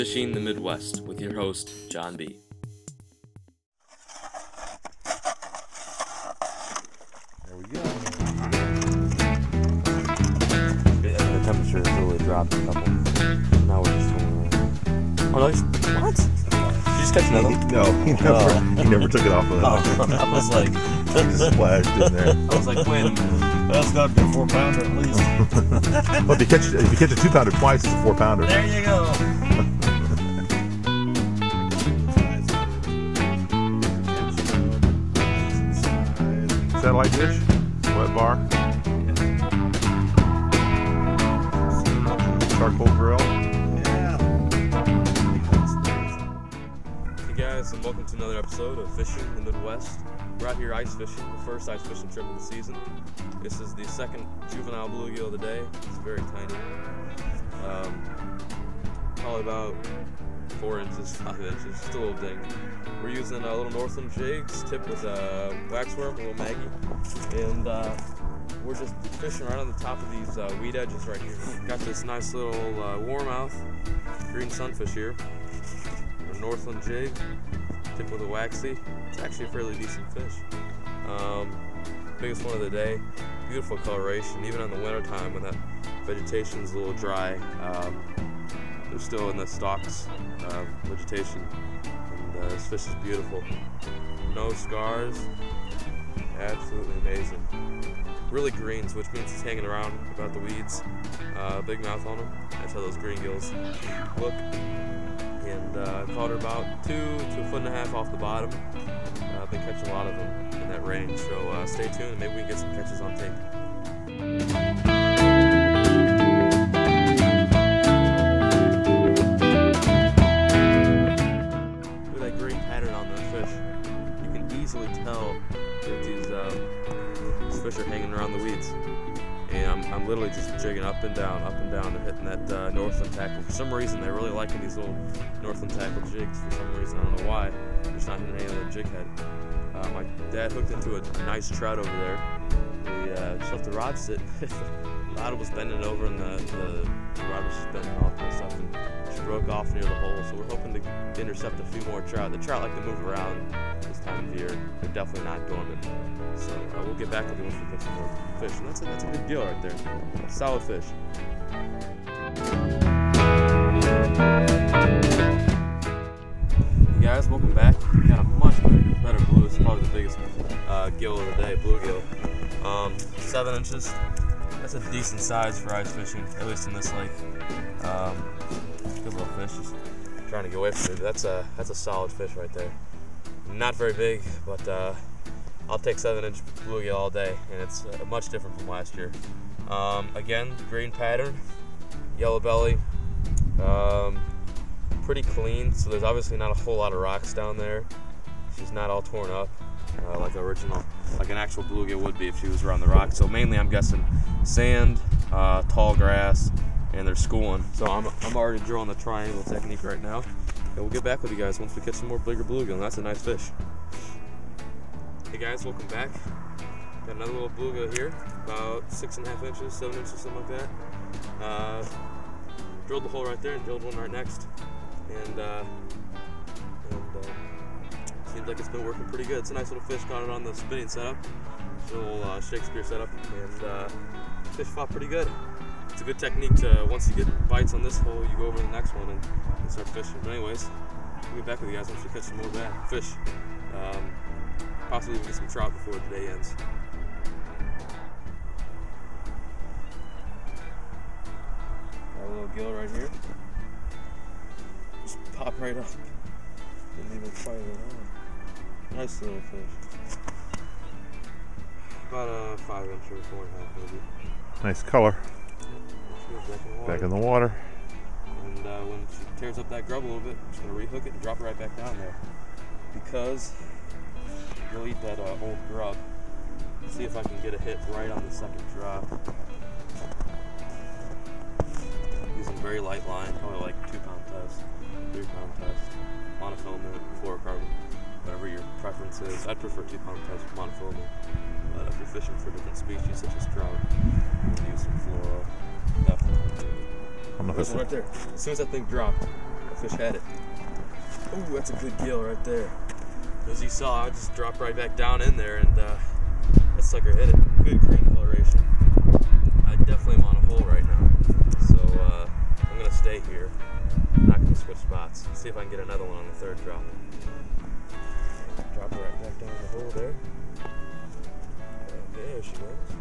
Fishing the Midwest with your host, John B. There we go. The temperature has really dropped a couple. Now we're just swimming around. Oh, nice. What? Did you just catch another one? No, he never took it off of the I was like, He just splashed in there. I was like, wait a minute. That's got to be a 4-pounder at least. Well, if you catch a 2-pounder twice, it's a 4-pounder. There you go. Satellite dish, wet bar, charcoal grill. Hey guys, and welcome to another episode of Fishing the Midwest. We're out here ice fishing, the first ice fishing trip of the season. This is the second juvenile bluegill of the day. It's very tiny. Probably about 4 inches, 5 inches, just a little ding. We're using a little Northland jigs tipped with a waxworm, a little Maggie, and we're just fishing right on the top of these weed edges right here. Got this nice little warmouth green sunfish here, a Northland jig tipped with a waxy. It's actually a fairly decent fish. Biggest one of the day. Beautiful coloration, even in the winter time when that vegetation's a little dry. They're still in the stalks vegetation, and this fish is beautiful. No scars, absolutely amazing. Really greens, which means it's hanging around about the weeds. Big mouth on them. That's how those green gills look. And caught her about 2 to 1.5 feet off the bottom. I've been catching a lot of them in that range, so stay tuned and maybe we can get some catches on tape. Look at that green pattern on the fish. You can easily tell that these fish are hanging around the weeds. And I'm literally just jigging up and down and hitting that Northland tackle. For some reason, they're really liking these little Northland tackle jigs. For some reason, I don't know why. They're just not hitting any other jig head. My dad hooked into a nice trout over there. We just left the rod sit. The rod was bending over and the rod was just bending off and stuff. And she broke off near the hole. So we're hoping to intercept a few more trout. The trout like to move around this time of year. They're definitely not dormant. So we'll get back with you once we get some more fish. And that's a good deal right there. Solid fish. Hey guys, welcome back. We got a much better blue. It's probably the biggest gill of the day, bluegill. 7 inches. That's a decent size for ice fishing, at least in this lake. Good little fish. Just trying to get away from it. That's a solid fish right there. Not very big, but I'll take 7-inch bluegill all day, and it's much different from last year. Again, green pattern, yellow belly, pretty clean, so there's obviously not a whole lot of rocks down there. She's not all torn up like an actual bluegill would be if she was around the rock. So mainly I'm guessing sand, tall grass, and they're schooling. So I'm already drawing the triangle technique right now. And we'll get back with you guys once we catch some more bigger bluegill, and that's a nice fish. Hey guys, welcome back. Got another little bluegill here, about 6.5 inches, 7 inches, something like that. Drilled the hole right there and drilled one right next. And seems like it's been working pretty good. It's a nice little fish. Caught it on the spinning setup, a little Shakespeare setup, and fish fought pretty good. It's a good technique to, once you get bites on this hole, you go over to the next one and start fishing. But anyways, we'll get back with you guys once we catch some more fish. Possibly even get some trout before the day ends. Got a little gill right here. Just pop right up. Didn't even fire it on. Nice little fish. About a 5 inch or 4.5 maybe. Nice color. Back in the water. And when she tears up that grub a little bit, I'm just going to rehook it and drop it right back down there. Because you'll eat that old grub. Let's see if I can get a hit right on the second drop. Using very light line, probably like 2-pound test, 3-pound test, monofilament, fluorocarbon, whatever your preference is. I'd prefer 2-pound test with monofilament. But if you're fishing for different species such as trout, you can use some fluoro. Definitely. I'm not Right there. As soon as that thing dropped, fish had it. Ooh, that's a good gill right there. As you saw, I just dropped right back down in there, and that sucker hit it. Good green coloration. I definitely am on a hole right now, so I'm gonna stay here. I'm not gonna switch spots. See if I can get another one on the third drop. Drop her right back down the hole there. Okay, there she goes.